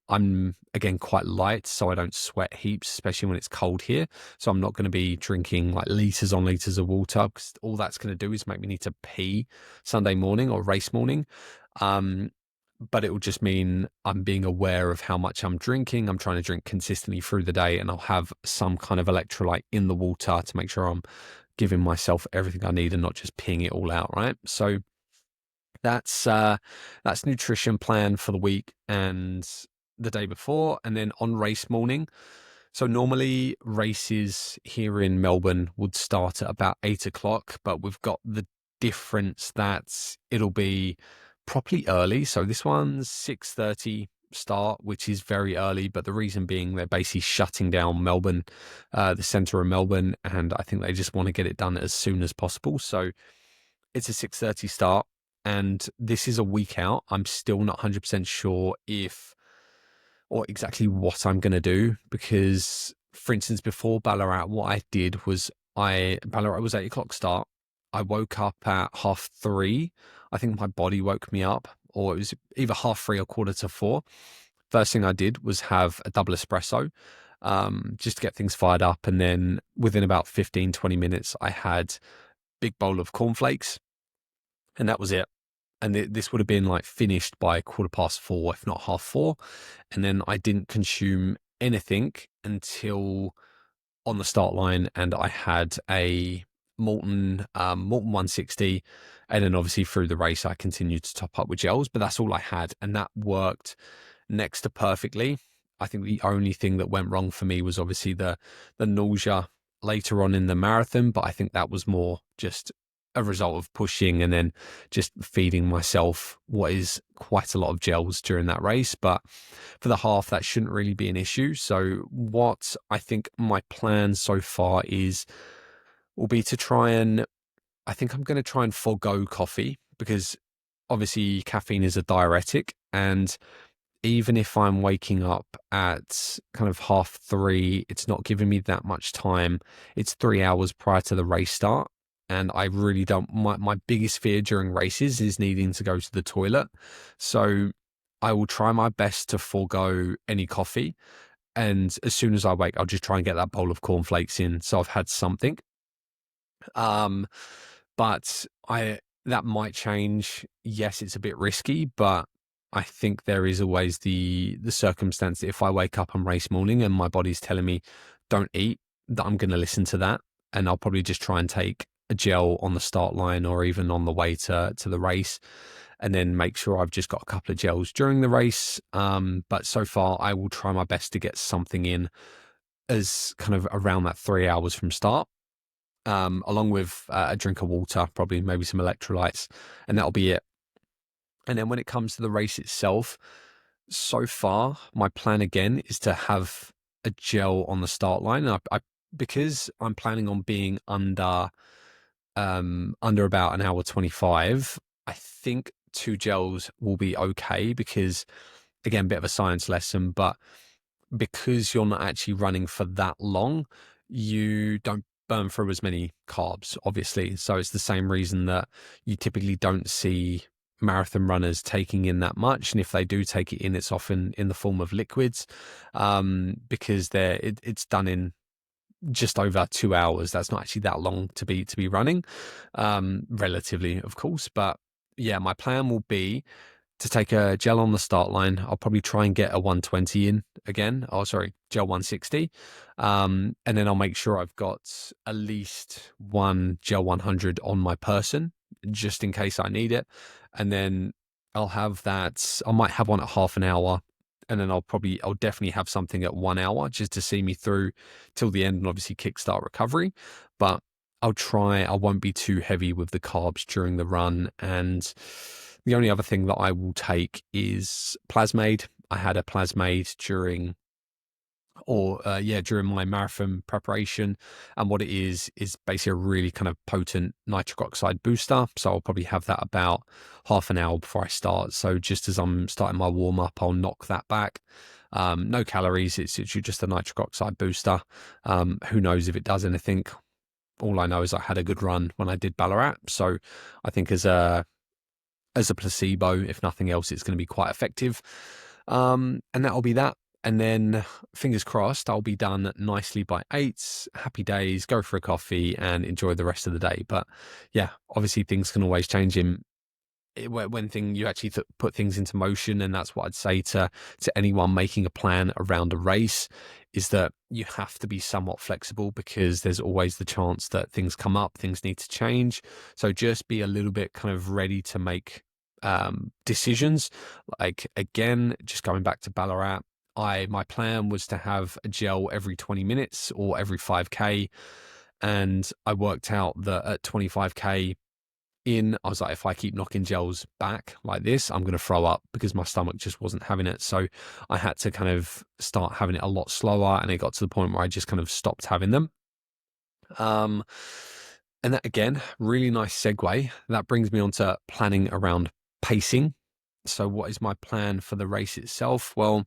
I'm again quite light, so I don't sweat heaps, especially when it's cold here. So I'm not going to be drinking like liters on liters of water, because all that's going to do is make me need to pee Sunday morning or race morning. But it will just mean I'm being aware of how much I'm drinking. I'm trying to drink consistently through the day, and I'll have some kind of electrolyte in the water to make sure I'm giving myself everything I need and not just peeing it all out, right? So that's nutrition plan for the week and the day before. And then on race morning, so normally races here in Melbourne would start at about 8 o'clock, but we've got the difference that it'll be properly early. So this one's 6:30 start, which is very early, but the reason being they're basically shutting down Melbourne, the centre of Melbourne, and I think they just want to get it done as soon as possible. So it's a 6:30 start, and this is a week out. I'm still not 100% sure if or exactly what I'm going to do, because, for instance, before Ballarat, what I did was Ballarat was 8 o'clock start. I woke up at 3:30. I think my body woke me up, or it was either 3:30 or 4:45. First thing I did was have a double espresso, just to get things fired up. And then within about 15-20 minutes, I had a big bowl of cornflakes, and that was it. And this would have been like finished by 4:15, if not 4:30. And then I didn't consume anything until on the start line, and I had a Molten 160. And then obviously through the race, I continued to top up with gels, but that's all I had. And that worked next to perfectly. I think the only thing that went wrong for me was obviously the nausea later on in the marathon, but I think that was more just a result of pushing and then just feeding myself what is quite a lot of gels during that race. But for the half, that shouldn't really be an issue. So what I think my plan so far will be to I think I'm going to try and forego coffee, because obviously caffeine is a diuretic, and even if I'm waking up at kind of 3:30, it's not giving me that much time. It's 3 hours prior to the race start. And I really don't, my biggest fear during races is needing to go to the toilet. So I will try my best to forego any coffee. And as soon as I wake, I'll just try and get that bowl of cornflakes in, so I've had something. Um, but that might change. Yes, it's a bit risky, but I think there is always the circumstance that if I wake up on race morning and my body's telling me don't eat, that I'm going to listen to that, and I'll probably just try and take a gel on the start line or even on the way to the race, and then make sure I've just got a couple of gels during the race. But so far, I will try my best to get something in as kind of around that 3 hours from start, along with a drink of water, probably maybe some electrolytes, and that'll be it. And then when it comes to the race itself, so far, my plan again is to have a gel on the start line. And because I'm planning on being under about an hour 25, I think 2 gels will be okay, because again, a bit of a science lesson, but because you're not actually running for that long, you don't burn through as many carbs, obviously. So it's the same reason that you typically don't see marathon runners taking in that much, and if they do take it in, it's often in the form of liquids, because it's done in just over 2 hours. That's not actually that long to be running, relatively, of course. But yeah, my plan will be to take a gel on the start line. I'll probably try and get a 120 in again. Oh, sorry, gel 160. And then I'll make sure I've got at least one gel 100 on my person, just in case I need it. And then I'll have that. I might have one at half an hour. And then I'll definitely have something at 1 hour just to see me through till the end and obviously kickstart recovery. But I won't be too heavy with the carbs during the run. And the only other thing that I will take is Plasmade. I had a Plasmade during my marathon preparation. And what it is basically a really kind of potent nitric oxide booster. So I'll probably have that about half an hour before I start. So just as I'm starting my warm up, I'll knock that back. No calories. It's just a nitric oxide booster. Who knows if it does anything? All I know is I had a good run when I did Ballarat. So I think as a placebo, if nothing else, it's going to be quite effective. And that'll be that. And then fingers crossed, I'll be done nicely by 8. Happy days, go for a coffee and enjoy the rest of the day. But yeah, obviously things can always change when you actually put things into motion. And that's what I'd say to anyone making a plan around a race, is that you have to be somewhat flexible, because there's always the chance that things come up, things need to change. So just be a little bit kind of ready to make decisions. Like, again, just going back to Ballarat, my plan was to have a gel every 20 minutes or every 5K. And I worked out that at 25K in, I was like, if I keep knocking gels back like this, I'm going to throw up, because my stomach just wasn't having it. So I had to kind of start having it a lot slower. And it got to the point where I just kind of stopped having them. And that, again, really nice segue. That brings me on to planning around pacing. So what is my plan for the race itself? Well,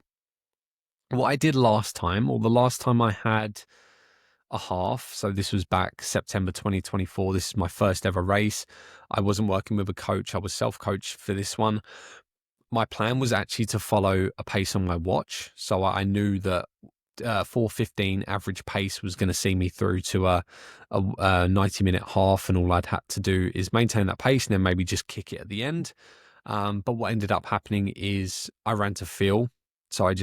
what I did last time, or the last time I had a half, so this was back September 2024. This is my first ever race. I wasn't working with a coach. I was self-coached for this one. My plan was actually to follow a pace on my watch. So I knew that 4:15 average pace was going to see me through to a 90-minute half, and all I'd had to do is maintain that pace and then maybe just kick it at the end. But what ended up happening is I ran to feel. So I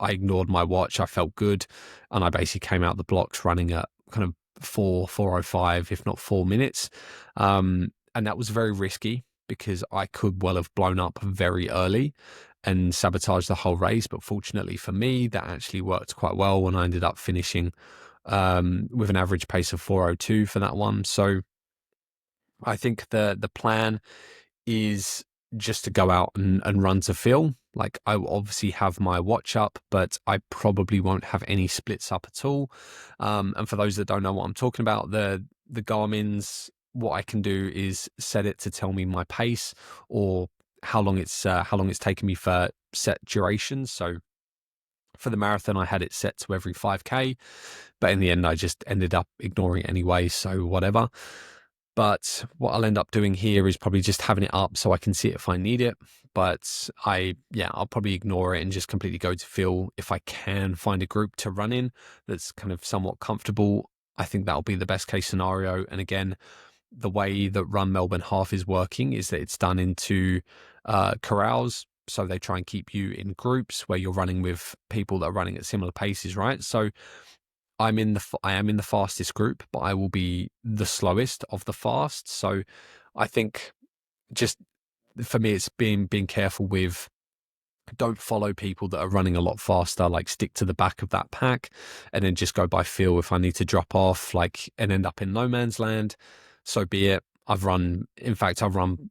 ignored my watch. I felt good. And I basically came out the blocks running at kind of 4:05, if not 4 minutes. And that was very risky, because I could well have blown up very early and sabotaged the whole race. But fortunately for me, that actually worked quite well when I ended up finishing with an average pace of 4:02 for that one. So I think the plan is just to go out and run to feel. Like, I will obviously have my watch up, but I probably won't have any splits up at all. And for those that don't know what I'm talking about, the Garmin's, what I can do is set it to tell me my pace, or how long it's taken me for set durations. So for the marathon, I had it set to every 5K, but in the end, I just ended up ignoring it anyway. So whatever. But what I'll end up doing here is probably just having it up so I can see it if I need it. But I'll probably ignore it and just completely go to feel. If I can find a group to run in that's kind of somewhat comfortable, I think that'll be the best case scenario. And again, the way that Run Melbourne half is working is that it's done into corrals. So they try and keep you in groups where you're running with people that are running at similar paces, right? So I am in the fastest group, but I will be the slowest of the fast. So I think, just for me, it's being careful with, don't follow people that are running a lot faster. Like, stick to the back of that pack, and then just go by feel. If I need to drop off, and end up in no man's land, so be it. I've run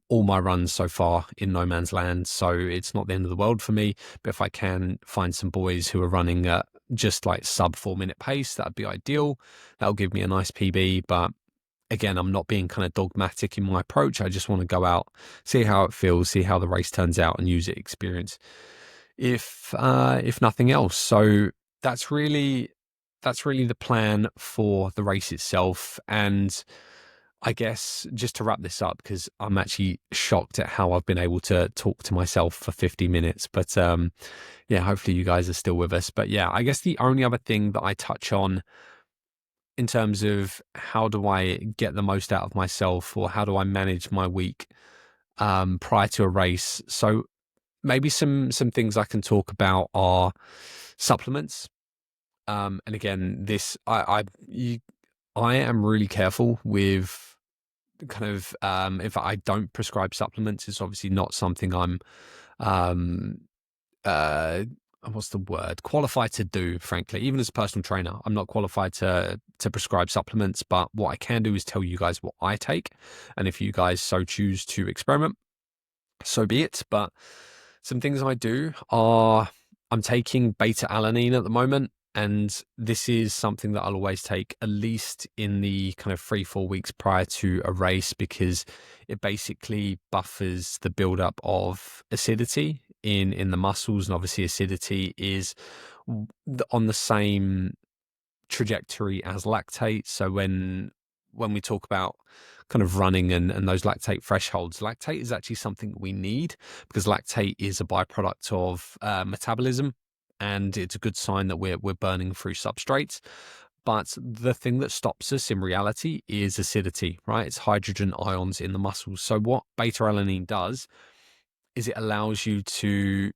all my runs so far in no man's land, so it's not the end of the world for me. But if I can find some boys who are running at just like sub 4-minute pace, that'd be ideal. That'll give me a nice PB. But again, I'm not being kind of dogmatic in my approach. I just want to go out, see how it feels, see how the race turns out, and use it experience, if nothing else. So that's really that's really the plan for the race itself. And I guess just to wrap this up, because I'm actually shocked at how I've been able to talk to myself for 50 minutes. But yeah, hopefully you guys are still with us. But yeah, I guess the only other thing that I touch on in terms of how do I get the most out of myself, or how do I manage my week prior to a race. So maybe some things I can talk about are supplements. And again, this I am really careful with kind of if I don't prescribe supplements, it's obviously not something I'm um uh what's the word, qualified to do. Frankly, even as a personal trainer, I'm not qualified to prescribe supplements, but what I can do is tell you guys what I take, and if you guys so choose to experiment, so be it. But some things I do are, I'm taking beta alanine at the moment, and this is something that I'll always take at least in the kind of 3-4 weeks prior to a race, because it basically buffers the buildup of acidity in the muscles. And obviously acidity is on the same trajectory as lactate. So when we talk about kind of running and those lactate thresholds, lactate is actually something we need, because lactate is a byproduct of metabolism, and it's a good sign that we're burning through substrates. But the thing that stops us in reality is acidity, right? It's hydrogen ions in the muscles. So what beta alanine does is it allows you to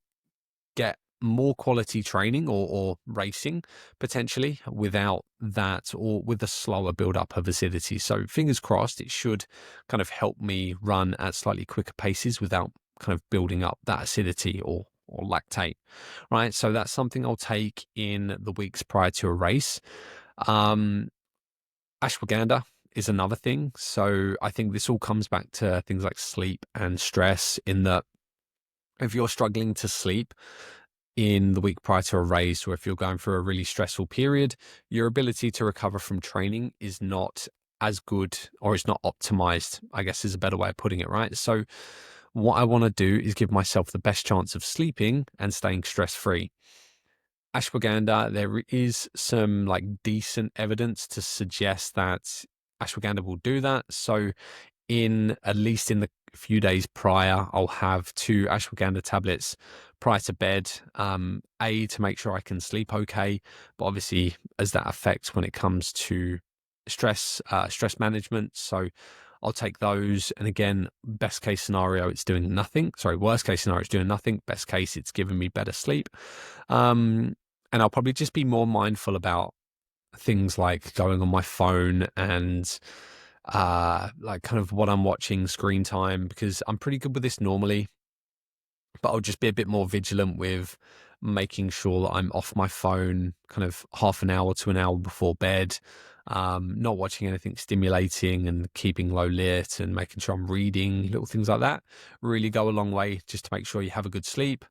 get more quality training, or racing potentially, without that, or with a slower build-up of acidity. So fingers crossed, it should kind of help me run at slightly quicker paces without kind of building up that acidity or lactate, right? So that's something I'll take in the weeks prior to a race. Um, Ashwagandha is another thing. So I think this all comes back to things like sleep and stress, in that if you're struggling to sleep in the week prior to a race, or if you're going through a really stressful period, your ability to recover from training is not as good, or it's not optimized, I guess is a better way of putting it, right? So what I want to do is give myself the best chance of sleeping and staying stress free. Ashwagandha, there is some like decent evidence to suggest that ashwagandha will do that. So in at least in the few days prior, I'll have 2 ashwagandha tablets prior to bed, to make sure I can sleep okay, but obviously as that affects when it comes to stress management. So I'll take those, and again, best case scenario, it's doing nothing. Sorry, worst case scenario, it's doing nothing. Best case, it's giving me better sleep. And I'll probably just be more mindful about things like going on my phone and like kind of what I'm watching, screen time, because I'm pretty good with this normally, but I'll just be a bit more vigilant with making sure that I'm off my phone kind of half an hour to an hour before bed, not watching anything stimulating, and keeping low lit, and making sure I'm reading. Little things like that really go a long way, just to make sure you have a good sleep,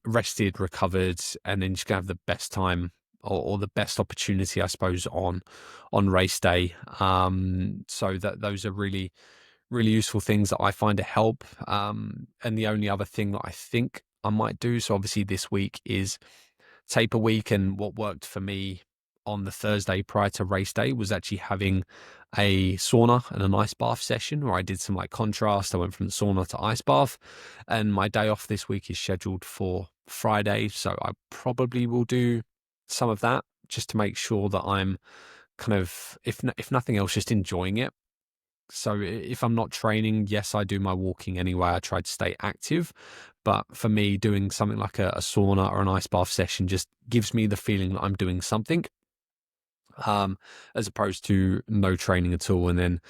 rested, recovered, and then just gonna have the best time, or the best opportunity, I suppose, on race day. So that those are really useful things that I find to help. And the only other thing that I think I might do, so obviously this week is taper week, and what worked for me on the Thursday prior to race day was actually having a sauna and an ice bath session, where I did some like contrast. I went from the sauna to ice bath, and my day off this week is scheduled for Friday, so I probably will do some of that, just to make sure that I'm kind of, if nothing else, just enjoying it. So if I'm not training, yes, I do my walking anyway. I try to stay active. But for me, doing something like a sauna or an ice bath session just gives me the feeling that I'm doing something, as opposed to no training at all. And then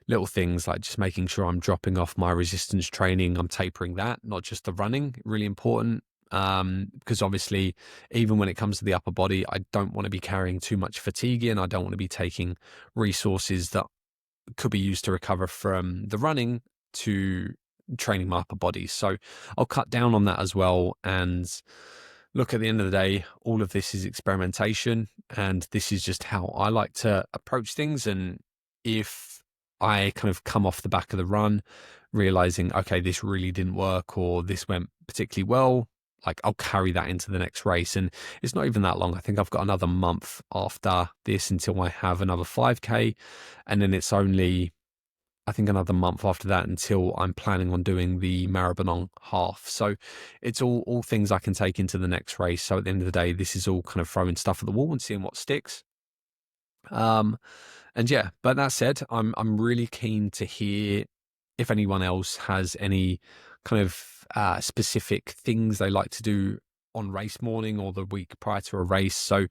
little things like just making sure I'm dropping off my resistance training. I'm tapering that, not just the running, really important. Because obviously, even when it comes to the upper body, I don't want to be carrying too much fatigue in. I don't want to be taking resources that could be used to recover from the running to training my upper body. So I'll cut down on that as well. And look, at the end of the day, all of this is experimentation, and this is just how I like to approach things. And if I kind of come off the back of the run realizing, okay, this really didn't work, or this went particularly well, like I'll carry that into the next race. And it's not even that long. I think I've got another month after this until I have another 5K. And then it's only, I think, another month after that until I'm planning on doing the Maribyrnong half. So it's all things I can take into the next race. So at the end of the day, this is all kind of throwing stuff at the wall and seeing what sticks. And yeah, but that said, I'm really keen to hear if anyone else has any kind of specific things they like to do on race morning or the week prior to a race. So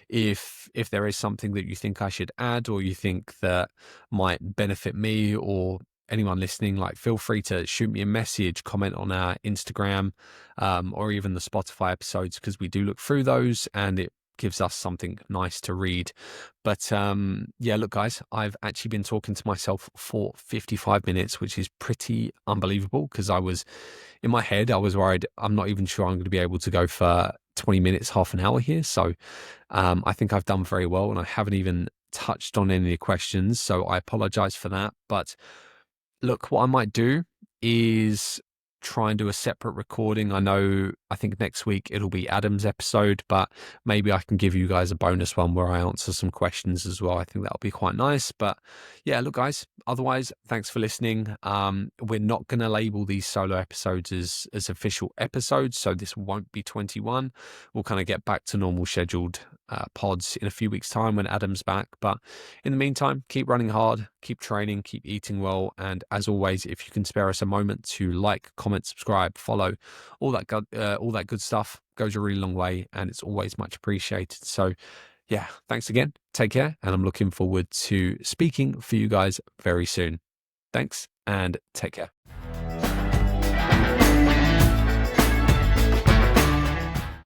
if there is something that you think I should add or you think that might benefit me or anyone listening, like feel free to shoot me a message, comment on our Instagram, or even the Spotify episodes, because we do look through those and it gives us something nice to read. But yeah, look, guys, I've actually been talking to myself for 55 minutes, which is pretty unbelievable because I was in my head, I was worried I'm not even sure I'm going to be able to go for 20 minutes, half an hour here. So I think I've done very well and I haven't even touched on any of the questions. So I apologize for that. But look, what I might do is try and do a separate recording. I think next week it'll be Adam's episode, but maybe I can give you guys a bonus one where I answer some questions as well. I think that'll be quite nice. But yeah, look, guys, otherwise, thanks for listening. We're not going to label these solo episodes as official episodes, so this won't be 21. We'll kind of get back to normal scheduled pods in a few weeks' time when Adam's back. But in the meantime, keep running hard, keep training, keep eating well. And as always, if you can spare us a moment to like, comment, subscribe, follow, all that good stuff goes a really long way. And it's always much appreciated. So yeah, thanks again. Take care. And I'm looking forward to speaking for you guys very soon. Thanks and take care.